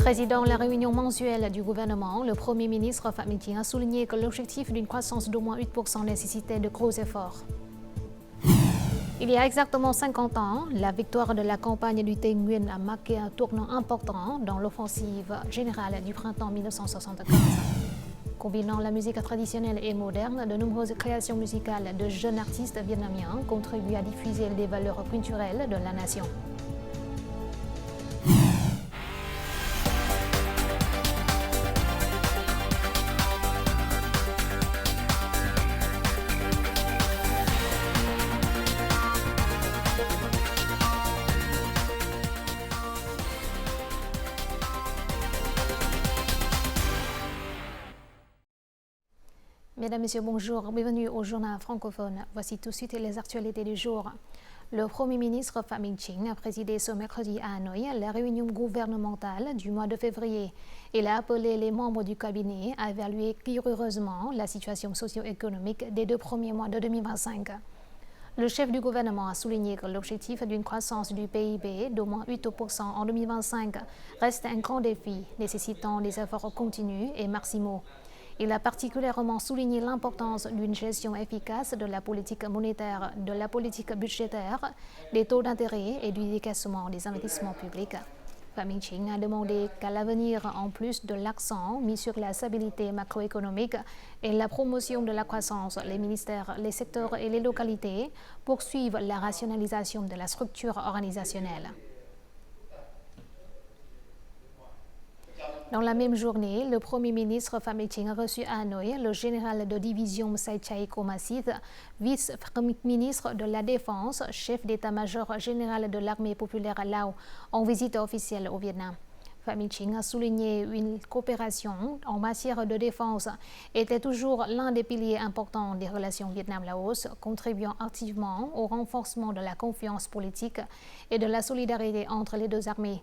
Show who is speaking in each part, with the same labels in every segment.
Speaker 1: Président de la réunion mensuelle du gouvernement, le Premier ministre Phạm Minh Chính a souligné que l'objectif d'une croissance d'au moins 8% nécessitait de gros efforts. Il y a exactement 50 ans, la victoire de la campagne du Tây Nguyên a marqué un tournant important dans l'offensive générale du printemps 1975. Combinant la musique traditionnelle et moderne, de nombreuses créations musicales de jeunes artistes vietnamiens contribuent à diffuser des valeurs culturelles de la nation. Mesdames, Messieurs, bonjour. Bienvenue au journal francophone. Voici tout de suite les actualités du jour. Le Premier ministre Phạm Minh Chính a présidé ce mercredi à Hanoï la réunion gouvernementale du mois de février. Il a appelé les membres du cabinet à évaluer rigoureusement la situation socio-économique des 2 premiers mois de 2025. Le chef du gouvernement a souligné que l'objectif d'une croissance du PIB d'au moins 8% en 2025 reste un grand défi, nécessitant des efforts continus et maximaux. Il a particulièrement souligné l'importance d'une gestion efficace de la politique monétaire, de la politique budgétaire, des taux d'intérêt et du décaissement des investissements publics. Phạm Minh Chính a demandé qu'à l'avenir, en plus de l'accent mis sur la stabilité macroéconomique et la promotion de la croissance, les ministères, les secteurs et les localités poursuivent la rationalisation de la structure organisationnelle. Dans la même journée, le Premier ministre Phạm Minh Chính a reçu à Hanoï le général de division Saichai Komasit, vice-ministre de la Défense, chef d'état-major général de l'armée populaire Lao, en visite officielle au Vietnam. Phạm Minh Chính a souligné une coopération en matière de défense était toujours l'un des piliers importants des relations Vietnam-Laos, contribuant activement au renforcement de la confiance politique et de la solidarité entre les deux armées.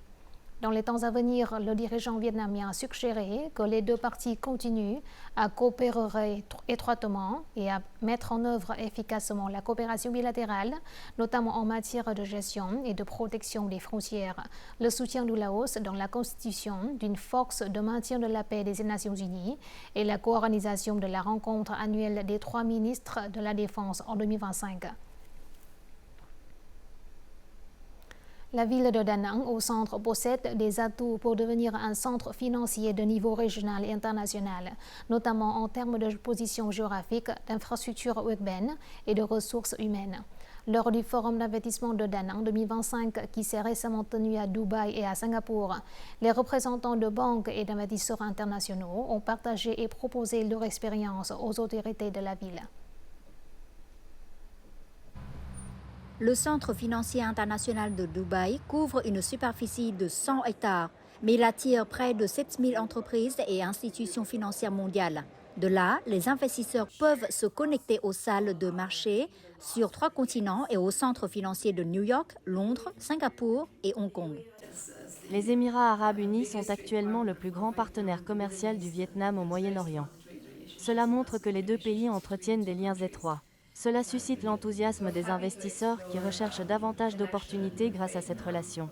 Speaker 1: Dans les temps à venir, le dirigeant vietnamien a suggéré que les deux parties continuent à coopérer étroitement et à mettre en œuvre efficacement la coopération bilatérale, notamment en matière de gestion et de protection des frontières, le soutien du Laos dans la constitution d'une force de maintien de la paix des Nations Unies et la co-organisation de la rencontre annuelle des 3 ministres de la Défense en 2025. La ville de Da Nang, au centre, possède des atouts pour devenir un centre financier de niveau régional et international, notamment en termes de position géographique, d'infrastructures urbaines et de ressources humaines. Lors du Forum d'investissement de Da Nang 2025 qui s'est récemment tenu à Dubaï et à Singapour, les représentants de banques et d'investisseurs internationaux ont partagé et proposé leur expérience aux autorités de la ville.
Speaker 2: Le Centre financier international de Dubaï couvre une superficie de 100 hectares, mais il attire près de 7000 entreprises et institutions financières mondiales. De là, les investisseurs peuvent se connecter aux salles de marché sur 3 continents et au centre financier de New York, Londres, Singapour et Hong Kong.
Speaker 3: Les Émirats arabes unis sont actuellement le plus grand partenaire commercial du Vietnam au Moyen-Orient. Cela montre que les deux pays entretiennent des liens étroits. Cela suscite l'enthousiasme des investisseurs qui recherchent davantage d'opportunités grâce à cette relation.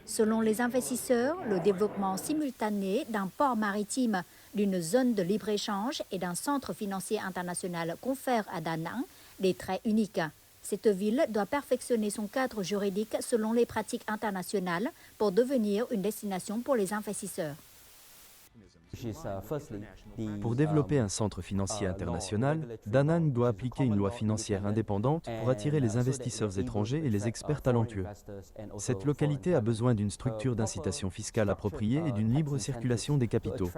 Speaker 2: Selon les investisseurs, le développement simultané d'un port maritime, d'une zone de libre-échange et d'un centre financier international confère à Da Nang des traits uniques. Cette ville doit perfectionner son cadre juridique selon les pratiques internationales pour devenir une destination pour les investisseurs.
Speaker 4: Pour développer un centre financier international, Da Nang doit appliquer une loi financière indépendante pour attirer les investisseurs étrangers et les experts talentueux. Cette localité a besoin d'une structure d'incitation fiscale appropriée et d'une libre circulation des capitaux.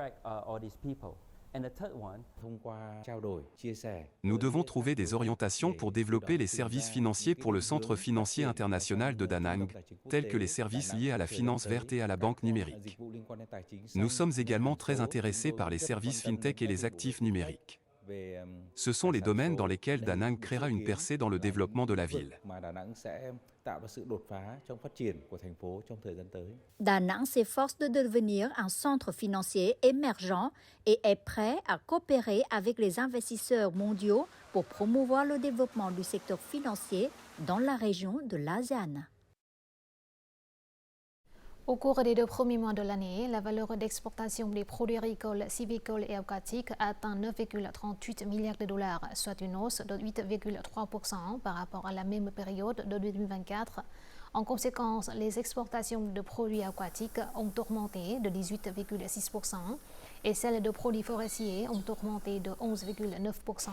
Speaker 5: Nous devons trouver des orientations pour développer les services financiers pour le Centre financier international de Da Nang, tels que les services liés à la finance verte et à la banque numérique. Nous sommes également très intéressés par les services fintech et les actifs numériques. Ce sont les domaines dans lesquels Da Nang créera une percée dans le développement de la ville.
Speaker 2: Da Nang s'efforce de devenir un centre financier émergent et est prêt à coopérer avec les investisseurs mondiaux pour promouvoir le développement du secteur financier dans la région de l'ASEAN.
Speaker 1: Au cours des 2 premiers mois de l'année, la valeur d'exportation des produits agricoles, sylvicoles et aquatiques atteint 9,38 milliards de dollars, soit une hausse de 8,3% par rapport à la même période de 2024. En conséquence, les exportations de produits aquatiques ont augmenté de 18,6% et celles de produits forestiers ont augmenté de 11,9%.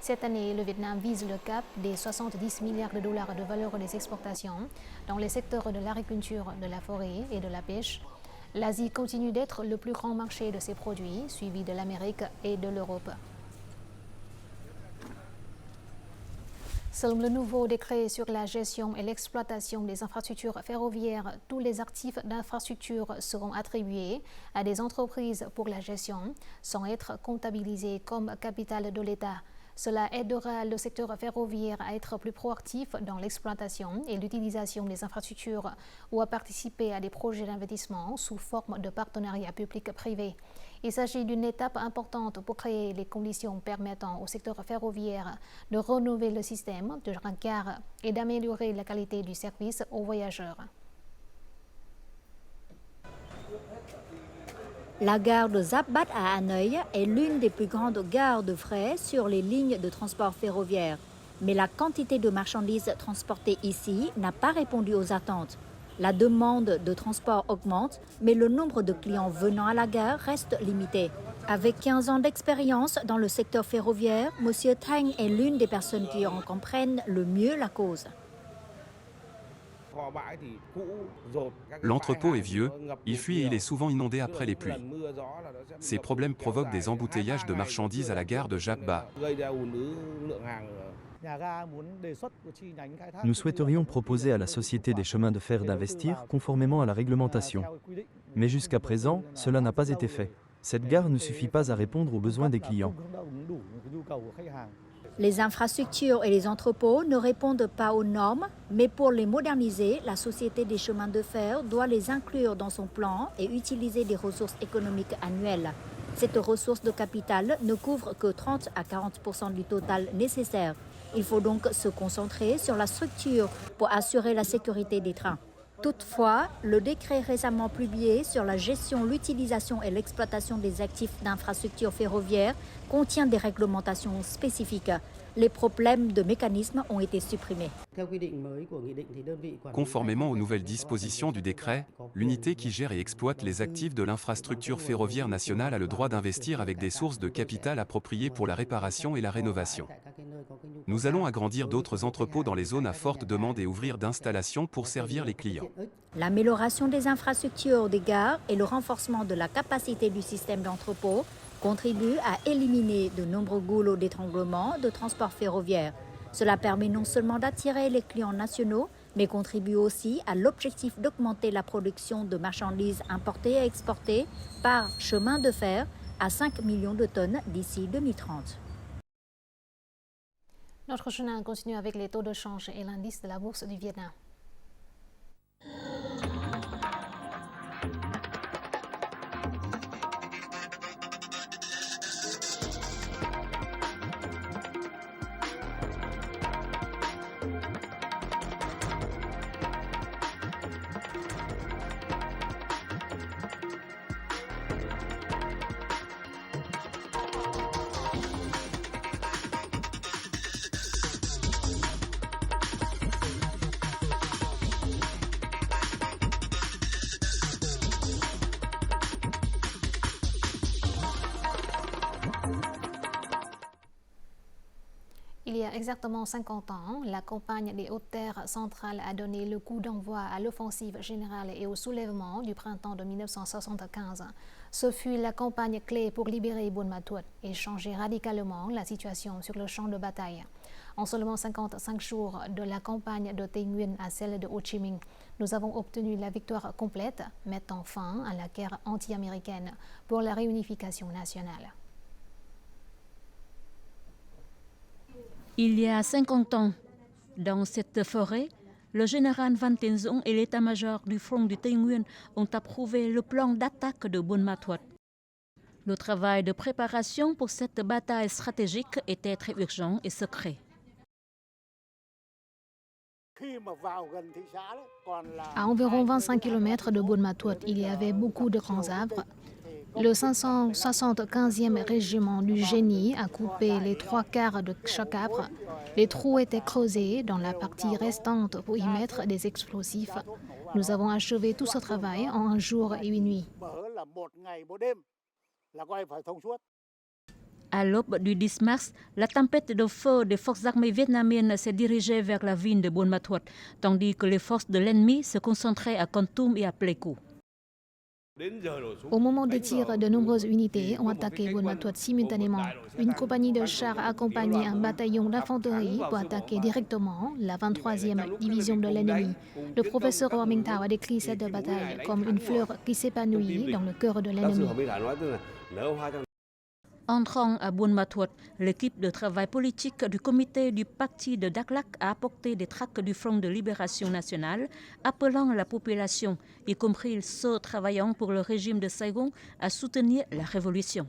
Speaker 1: Cette année, le Vietnam vise le cap des 70 milliards de dollars de valeur des exportations dans les secteurs de l'agriculture, de la forêt et de la pêche. L'Asie continue d'être le plus grand marché de ces produits, suivi de l'Amérique et de l'Europe. Selon le nouveau décret sur la gestion et l'exploitation des infrastructures ferroviaires, tous les actifs d'infrastructure seront attribués à des entreprises pour la gestion, sans être comptabilisés comme capital de l'État. Cela aidera le secteur ferroviaire à être plus proactif dans l'exploitation et l'utilisation des infrastructures ou à participer à des projets d'investissement sous forme de partenariat public-privé. Il s'agit d'une étape importante pour créer les conditions permettant au secteur ferroviaire de renouveler le système de gare et d'améliorer la qualité du service aux voyageurs.
Speaker 2: La gare de Giáp Bát à Hanoï est l'une des plus grandes gares de fret sur les lignes de transport ferroviaire. Mais la quantité de marchandises transportées ici n'a pas répondu aux attentes. La demande de transport augmente, mais le nombre de clients venant à la gare reste limité. Avec 15 ans d'expérience dans le secteur ferroviaire, M. Thanh est l'une des personnes qui en comprennent le mieux la cause.
Speaker 5: L'entrepôt est vieux, il fuit et il est souvent inondé après les pluies. Ces problèmes provoquent des embouteillages de marchandises à la gare de Giáp Bát.
Speaker 4: Nous souhaiterions proposer à la Société des chemins de fer d'investir conformément à la réglementation. Mais jusqu'à présent, cela n'a pas été fait. Cette gare ne suffit pas à répondre aux besoins des clients.
Speaker 2: Les infrastructures et les entrepôts ne répondent pas aux normes, mais pour les moderniser, la Société des chemins de fer doit les inclure dans son plan et utiliser des ressources économiques annuelles. Cette ressource de capital ne couvre que 30 à 40% du total nécessaire. Il faut donc se concentrer sur la structure pour assurer la sécurité des trains. Toutefois, le décret récemment publié sur la gestion, l'utilisation et l'exploitation des actifs d'infrastructures ferroviaires contient des réglementations spécifiques. Les problèmes de mécanisme ont été supprimés.
Speaker 5: Conformément aux nouvelles dispositions du décret, l'unité qui gère et exploite les actifs de l'infrastructure ferroviaire nationale a le droit d'investir avec des sources de capital appropriées pour la réparation et la rénovation. Nous allons agrandir d'autres entrepôts dans les zones à forte demande et ouvrir d'installations pour servir les clients.
Speaker 2: L'amélioration des infrastructures des gares et le renforcement de la capacité du système d'entrepôt contribuent à éliminer de nombreux goulots d'étranglement de transport ferroviaire. Cela permet non seulement d'attirer les clients nationaux, mais contribue aussi à l'objectif d'augmenter la production de marchandises importées et exportées par chemin de fer à 5 millions de tonnes d'ici 2030.
Speaker 1: Notre journal continue avec les taux de change et l'indice de la bourse du Vietnam. Il y a exactement 50 ans, la campagne des Hautes-Terres centrales a donné le coup d'envoi à l'offensive générale et au soulèvement du printemps de 1975. Ce fut la campagne clé pour libérer Buôn Ma Thuột et changer radicalement la situation sur le champ de bataille. En seulement 55 jours de la campagne de Tây Nguyên à celle de Ho Chi Minh, nous avons obtenu la victoire complète, mettant fin à la guerre anti-américaine pour la réunification nationale.
Speaker 6: Il y a 50 ans, dans cette forêt, le général Van Tiên Dũng et l'état-major du front du Tây Nguyên ont approuvé le plan d'attaque de Buôn Ma Thuột. Le travail de préparation pour cette bataille stratégique était très urgent et secret.
Speaker 1: À environ 25 km de Buôn Ma Thuột, il y avait beaucoup de grands arbres. Le 575e régiment du génie a coupé les 3/4 de chaque arbre. Les trous étaient creusés dans la partie restante pour y mettre des explosifs. Nous avons achevé tout ce travail en un jour et une nuit.
Speaker 6: À l'aube du 10 mars, la tempête de feu des forces armées vietnamiennes s'est dirigée vers la ville de Buôn Ma Thuột, tandis que les forces de l'ennemi se concentraient à Kon Tum et à Pleiku.
Speaker 1: Au moment des tirs, de nombreuses unités ont attaqué Buôn Ma Thuột simultanément. Une compagnie de chars a accompagné un bataillon d'infanterie pour attaquer directement la 23e division de l'ennemi. Le professeur Hoa Minh Thao a décrit cette bataille comme une fleur qui s'épanouit dans le cœur de l'ennemi.
Speaker 6: Entrant à Buôn Ma Thuột, l'équipe de travail politique du comité du parti de Dak Lak a apporté des tracts du Front de Libération Nationale, appelant la population, y compris ceux travaillant pour le régime de Saigon, à soutenir la révolution.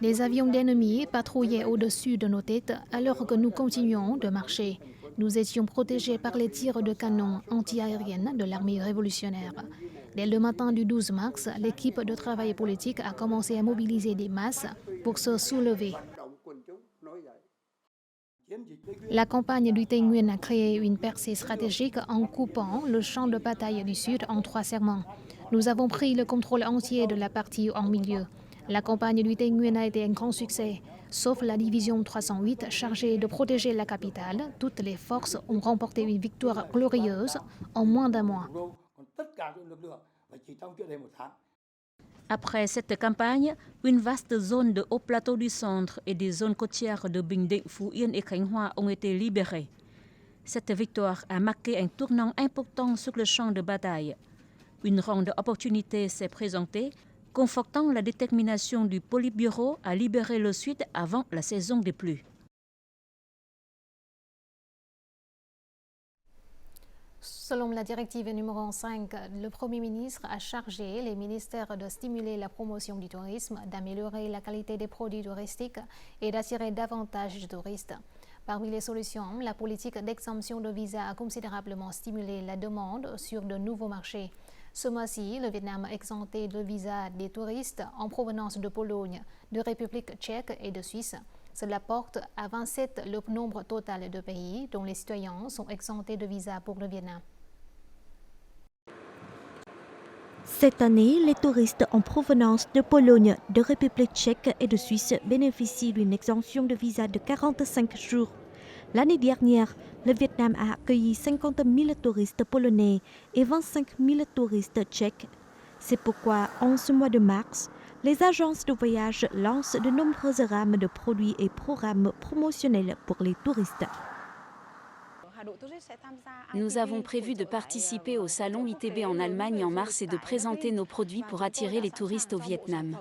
Speaker 1: Des avions d'ennemis patrouillaient au-dessus de nos têtes alors que nous continuions de marcher. Nous étions protégés par les tirs de canon anti-aériennes de l'armée révolutionnaire. Dès le matin du 12 mars, l'équipe de travail politique a commencé à mobiliser des masses pour se soulever. La campagne du Tây Nguyên a créé une percée stratégique en coupant le champ de bataille du Sud en 3 segments. Nous avons pris le contrôle entier de la partie en milieu. La campagne du Tây Nguyên a été un grand succès. Sauf la division 308 chargée de protéger la capitale, toutes les forces ont remporté une victoire glorieuse en moins d'un mois.
Speaker 6: Après cette campagne, une vaste zone de haut plateau du centre et des zones côtières de Bình Định, Phú Yên et Khánh Hòa ont été libérées. Cette victoire a marqué un tournant important sur le champ de bataille. Une ronde opportunité s'est présentée, confortant la détermination du Politburo à libérer le Sud avant la saison des pluies.
Speaker 1: Selon la directive numéro 5, le Premier ministre a chargé les ministères de stimuler la promotion du tourisme, d'améliorer la qualité des produits touristiques et d'attirer davantage de touristes. Parmi les solutions, la politique d'exemption de visa a considérablement stimulé la demande sur de nouveaux marchés. Ce mois-ci, le Vietnam a exempté de visa des touristes en provenance de Pologne, de République tchèque et de Suisse. Cela porte à 27 le nombre total de pays dont les citoyens sont exemptés de visa pour le Vietnam.
Speaker 7: Cette année, les touristes en provenance de Pologne, de République tchèque et de Suisse bénéficient d'une exemption de visa de 45 jours. L'année dernière, le Vietnam a accueilli 50 000 touristes polonais et 25 000 touristes tchèques. C'est pourquoi, en ce mois de mars, les agences de voyage lancent de nombreuses rames de produits et programmes promotionnels pour les touristes.
Speaker 8: Nous avons prévu de participer au salon ITB en Allemagne en mars et de présenter nos produits pour attirer les touristes au Vietnam.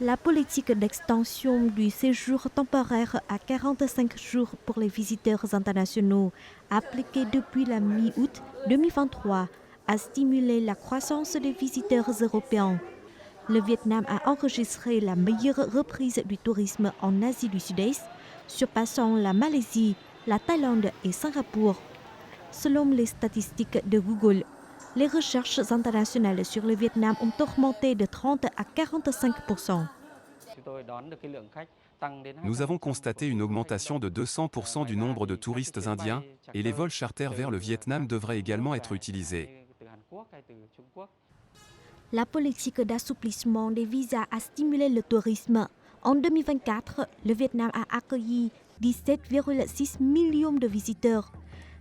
Speaker 7: La politique d'extension du séjour temporaire à 45 jours pour les visiteurs internationaux, appliquée depuis la mi-août 2023, a stimulé la croissance des visiteurs européens. Le Vietnam a enregistré la meilleure reprise du tourisme en Asie du Sud-Est, surpassant la Malaisie, la Thaïlande et Singapour. Selon les statistiques de Google, les recherches internationales sur le Vietnam ont augmenté de 30 à 45%.
Speaker 5: Nous avons constaté une augmentation de 200% du nombre de touristes indiens et les vols charters vers le Vietnam devraient également être utilisés.
Speaker 7: La politique d'assouplissement des visas a stimulé le tourisme. En 2024, le Vietnam a accueilli 17,6 millions de visiteurs.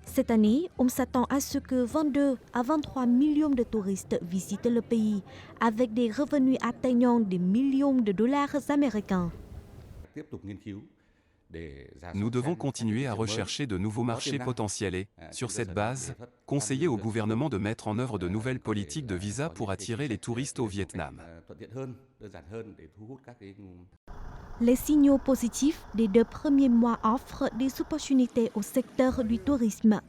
Speaker 7: Cette année, on s'attend à ce que 22 à 23 millions de touristes visitent le pays, avec des revenus atteignant des millions de dollars américains.
Speaker 5: Nous devons continuer à rechercher de nouveaux marchés potentiels et, sur cette base, conseiller au gouvernement de mettre en œuvre de nouvelles politiques de visa pour attirer les touristes au Vietnam.
Speaker 7: Les signaux positifs des 2 premiers mois offrent des opportunités au secteur du tourisme.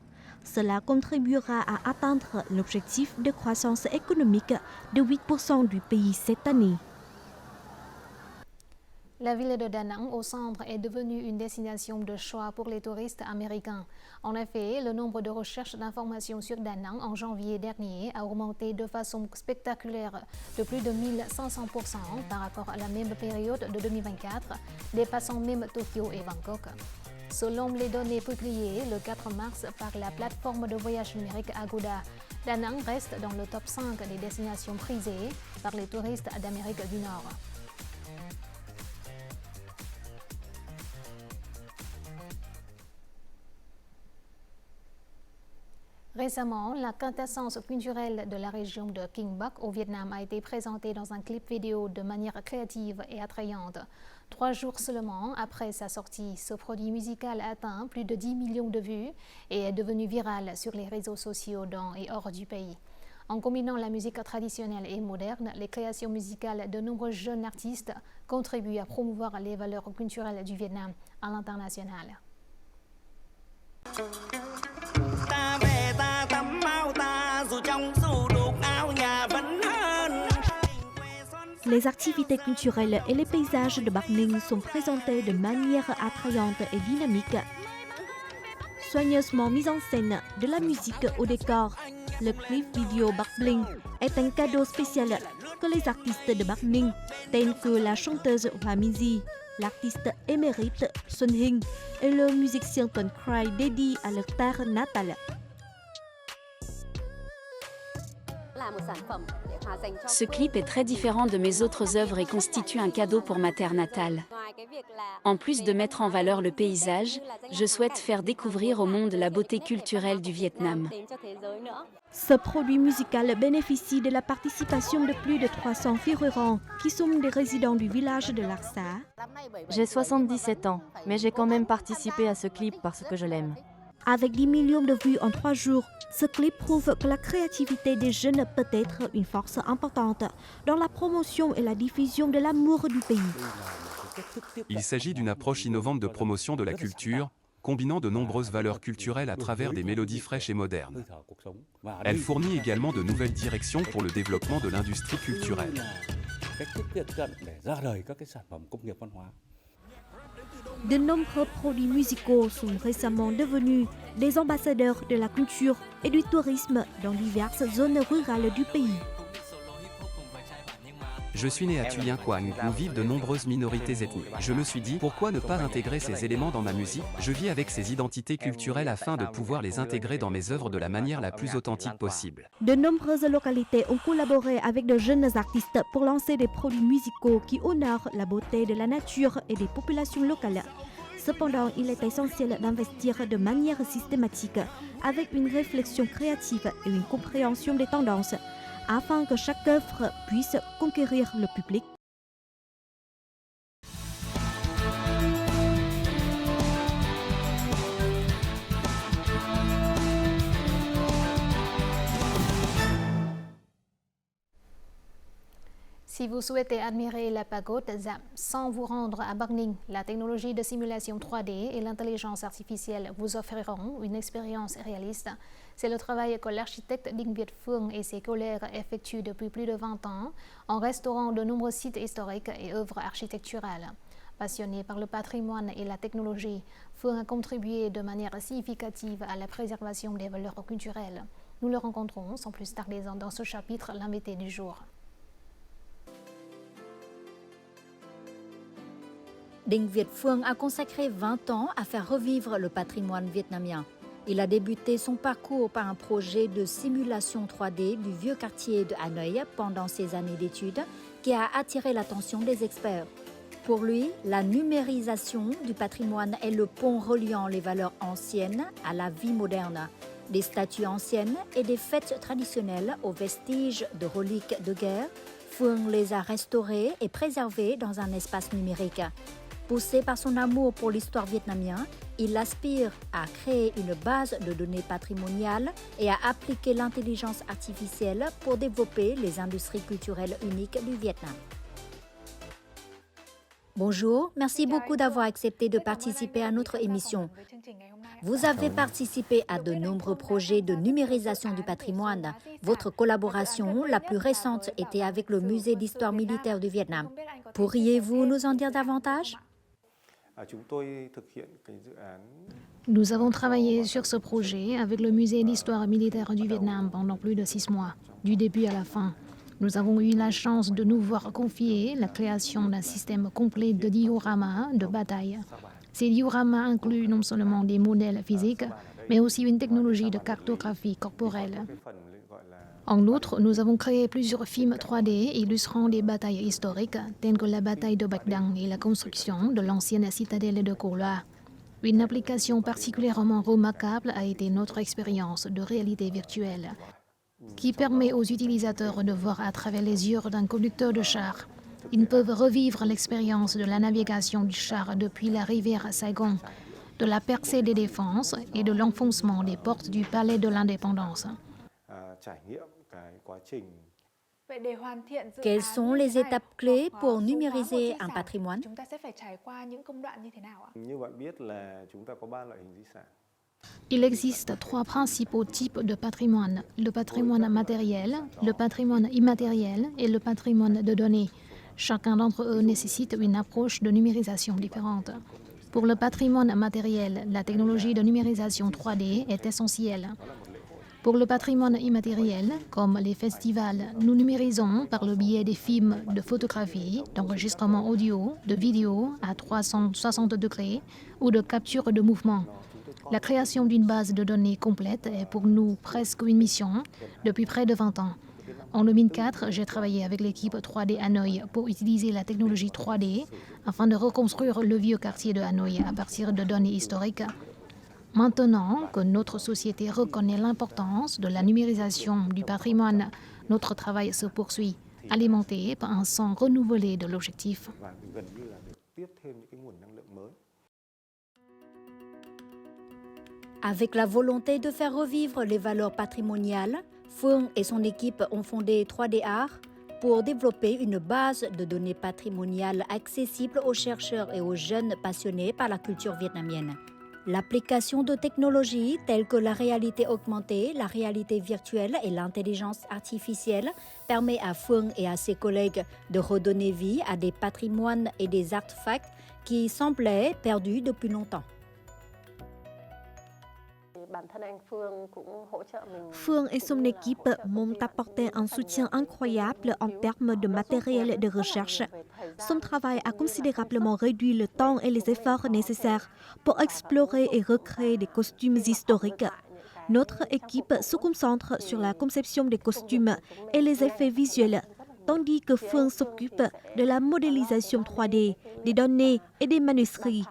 Speaker 7: Cela contribuera à atteindre l'objectif de croissance économique de 8% du pays cette année.
Speaker 1: La ville de Da Nang, au centre, est devenue une destination de choix pour les touristes américains. En effet, le nombre de recherches d'informations sur Da Nang en janvier dernier a augmenté de façon spectaculaire de plus de 1500% par rapport à la même période de 2024, dépassant même Tokyo et Bangkok. Selon les données publiées le 4 mars par la plateforme de voyage numérique Agoda, Da Nang reste dans le top 5 des destinations prisées par les touristes d'Amérique du Nord. Récemment, la quintessence culturelle de la région de Kinh Bắc au Vietnam a été présentée dans un clip vidéo de manière créative et attrayante. 3 jours seulement après sa sortie, ce produit musical a atteint plus de 10 millions de vues et est devenu viral sur les réseaux sociaux dans et hors du pays. En combinant la musique traditionnelle et moderne, les créations musicales de nombreux jeunes artistes contribuent à promouvoir les valeurs culturelles du Vietnam à l'international.
Speaker 7: Les activités culturelles et les paysages de Bắc Ninh sont présentés de manière attrayante et dynamique. Soigneusement mise en scène, de la musique au décor, le clip vidéo Bắc Bling est un cadeau spécial que les artistes de Bắc Ninh, tels que la chanteuse Hoa Min Ji, l'artiste émérite Xuân Hinh et le musicien Tuấn Cry dédie à leur terre natale.
Speaker 8: Ce clip est très différent de mes autres œuvres et constitue un cadeau pour ma terre natale. En plus de mettre en valeur le paysage, je souhaite faire découvrir au monde la beauté culturelle du Vietnam.
Speaker 7: Ce produit musical bénéficie de la participation de plus de 300 figurants qui sont des résidents du village de Larsa.
Speaker 3: J'ai 77 ans, mais j'ai quand même participé à ce clip parce que je l'aime.
Speaker 7: Avec 10 millions de vues en 3 jours, ce clip prouve que la créativité des jeunes peut être une force importante dans la promotion et la diffusion de l'amour du pays.
Speaker 5: Il s'agit d'une approche innovante de promotion de la culture, combinant de nombreuses valeurs culturelles à travers des mélodies fraîches et modernes. Elle fournit également de nouvelles directions pour le développement de l'industrie culturelle.
Speaker 7: De nombreux produits musicaux sont récemment devenus des ambassadeurs de la culture et du tourisme dans diverses zones rurales du pays.
Speaker 5: Je suis né à Tuyen Quang, où vivent de nombreuses minorités ethniques. Je me suis dit, pourquoi ne pas intégrer ces éléments dans ma musique? Je vis avec ces identités culturelles afin de pouvoir les intégrer dans mes œuvres de la manière la plus authentique possible.
Speaker 7: De nombreuses localités ont collaboré avec de jeunes artistes pour lancer des produits musicaux qui honorent la beauté de la nature et des populations locales. Cependant, il est essentiel d'investir de manière systématique, avec une réflexion créative et une compréhension des tendances, afin que chaque œuvre puisse conquérir le public.
Speaker 1: Si vous souhaitez admirer la pagode ZAM sans vous rendre à Bắc Ninh, la technologie de simulation 3D et l'intelligence artificielle vous offriront une expérience réaliste. C'est le travail que l'architecte Đinh Việt Phương et ses collègues effectuent depuis plus de 20 ans en restaurant de nombreux sites historiques et œuvres architecturales. Passionné par le patrimoine et la technologie, Phương a contribué de manière significative à la préservation des valeurs culturelles. Nous le rencontrons sans plus tarder dans ce chapitre, l'invité du jour.
Speaker 2: Đinh Việt Phương a consacré 20 ans à faire revivre le patrimoine vietnamien. Il a débuté son parcours par un projet de simulation 3D du vieux quartier de Hanoï pendant ses années d'études qui a attiré l'attention des experts. Pour lui, la numérisation du patrimoine est le pont reliant les valeurs anciennes à la vie moderne. Des statues anciennes et des fêtes traditionnelles aux vestiges de reliques de guerre, Phương les a restaurées et préservées dans un espace numérique. Poussé par son amour pour l'histoire vietnamienne, il aspire à créer une base de données patrimoniales et à appliquer l'intelligence artificielle pour développer les industries culturelles uniques du Vietnam. Bonjour, merci beaucoup d'avoir accepté de participer à notre émission. Vous avez participé à de nombreux projets de numérisation du patrimoine. Votre collaboration la plus récente était avec le Musée d'histoire militaire du Vietnam. Pourriez-vous nous en dire davantage?
Speaker 1: Nous avons travaillé sur ce projet avec le Musée d'histoire militaire du Vietnam pendant plus de 6 mois, du début à la fin. Nous avons eu la chance de nous voir confier la création d'un système complet de dioramas de bataille. Ces dioramas incluent non seulement des modèles physiques, mais aussi une technologie de cartographie corporelle. En outre, nous avons créé plusieurs films 3D illustrant des batailles historiques, telles que la bataille de Bac Dang et la construction de l'ancienne citadelle de Co Loa. Une application particulièrement remarquable a été notre expérience de réalité virtuelle, qui permet aux utilisateurs de voir à travers les yeux d'un conducteur de char. Ils peuvent revivre l'expérience de la navigation du char depuis la rivière Saigon, de la percée des défenses et de l'enfoncement des portes du palais de l'indépendance.
Speaker 2: Quelles sont les étapes clés pour numériser un patrimoine?
Speaker 1: Il existe 3 principaux types de patrimoine: le patrimoine matériel, le patrimoine immatériel et le patrimoine de données. Chacun d'entre eux nécessite une approche de numérisation différente. Pour le patrimoine matériel, la technologie de numérisation 3D est essentielle. Pour le patrimoine immatériel, comme les festivals, nous numérisons par le biais des films de photographie, d'enregistrement audio, de vidéo à 360 degrés ou de capture de mouvement. La création d'une base de données complète est pour nous presque une mission depuis près de 20 ans. En 2004, j'ai travaillé avec l'équipe 3D Hanoï pour utiliser la technologie 3D afin de reconstruire le vieux quartier de Hanoï à partir de données historiques. Maintenant que notre société reconnaît l'importance de la numérisation du patrimoine, notre travail se poursuit, alimenté par un sens renouvelé de l'objectif.
Speaker 2: Avec la volonté de faire revivre les valeurs patrimoniales, Phương et son équipe ont fondé 3D Art pour développer une base de données patrimoniales accessible aux chercheurs et aux jeunes passionnés par la culture vietnamienne. L'application de technologies telles que la réalité augmentée, la réalité virtuelle et l'intelligence artificielle permet à Phương et à ses collègues de redonner vie à des patrimoines et des artefacts qui semblaient perdus depuis longtemps.
Speaker 7: Phương et son équipe m'ont apporté un soutien incroyable en termes de matériel de recherche. Son travail a considérablement réduit le temps et les efforts nécessaires pour explorer et recréer des costumes historiques. Notre équipe se concentre sur la conception des costumes et les effets visuels, tandis que Phương s'occupe de la modélisation 3D, des données et des manuscrits.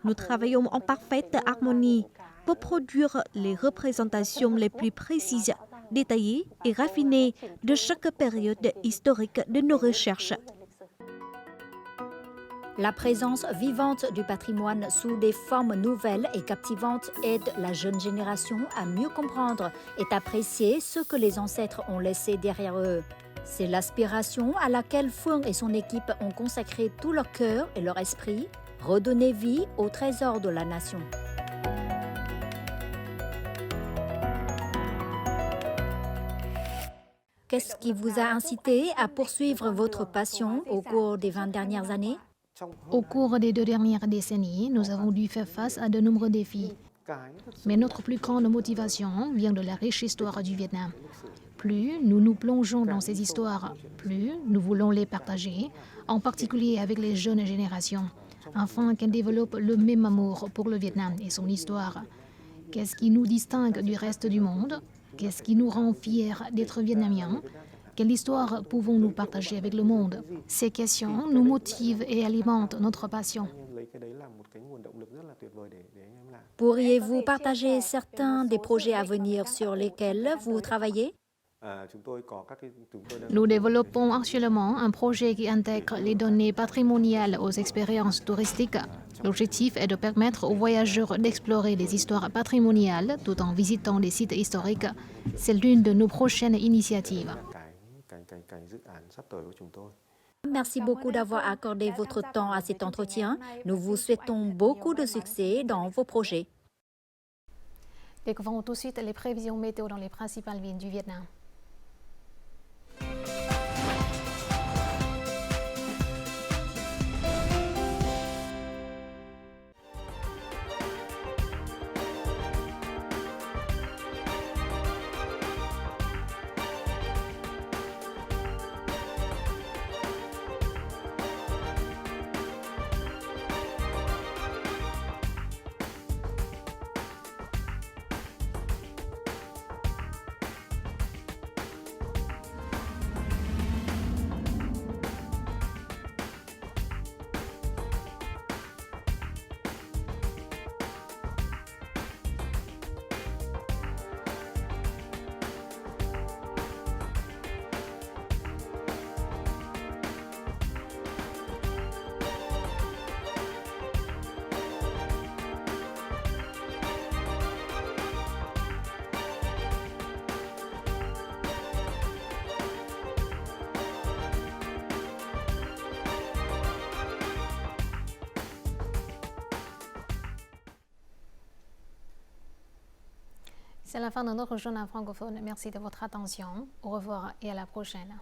Speaker 7: Nous travaillons en parfaite harmonie pour produire les représentations les plus précises, détaillées et raffinées de chaque période historique de nos recherches.
Speaker 2: La présence vivante du patrimoine sous des formes nouvelles et captivantes aide la jeune génération à mieux comprendre et apprécier ce que les ancêtres ont laissé derrière eux. C'est l'aspiration à laquelle Phương et son équipe ont consacré tout leur cœur et leur esprit, redonner vie au trésor de la nation. Qu'est-ce qui vous a incité à poursuivre votre passion au cours des 20 dernières années?
Speaker 1: Au cours des 2 dernières décennies, nous avons dû faire face à de nombreux défis. Mais notre plus grande motivation vient de la riche histoire du Vietnam. Plus nous nous plongeons dans ces histoires, plus nous voulons les partager, en particulier avec les jeunes générations, afin qu'elles développent le même amour pour le Vietnam et son histoire. Qu'est-ce qui nous distingue du reste du monde? Qu'est-ce qui nous rend fiers d'être vietnamiens? Quelle histoire pouvons-nous partager avec le monde? Ces questions nous motivent et alimentent notre passion.
Speaker 2: Pourriez-vous partager certains des projets à venir sur lesquels vous travaillez?
Speaker 1: Nous développons actuellement un projet qui intègre les données patrimoniales aux expériences touristiques. L'objectif est de permettre aux voyageurs d'explorer les histoires patrimoniales tout en visitant des sites historiques. C'est l'une de nos prochaines initiatives.
Speaker 2: Merci beaucoup d'avoir accordé votre temps à cet entretien. Nous vous souhaitons beaucoup de succès dans vos projets.
Speaker 1: Découvrons tout de suite les prévisions météo dans les principales villes du Vietnam. C'est la fin de notre journal francophone. Merci de votre attention. Au revoir et à la prochaine.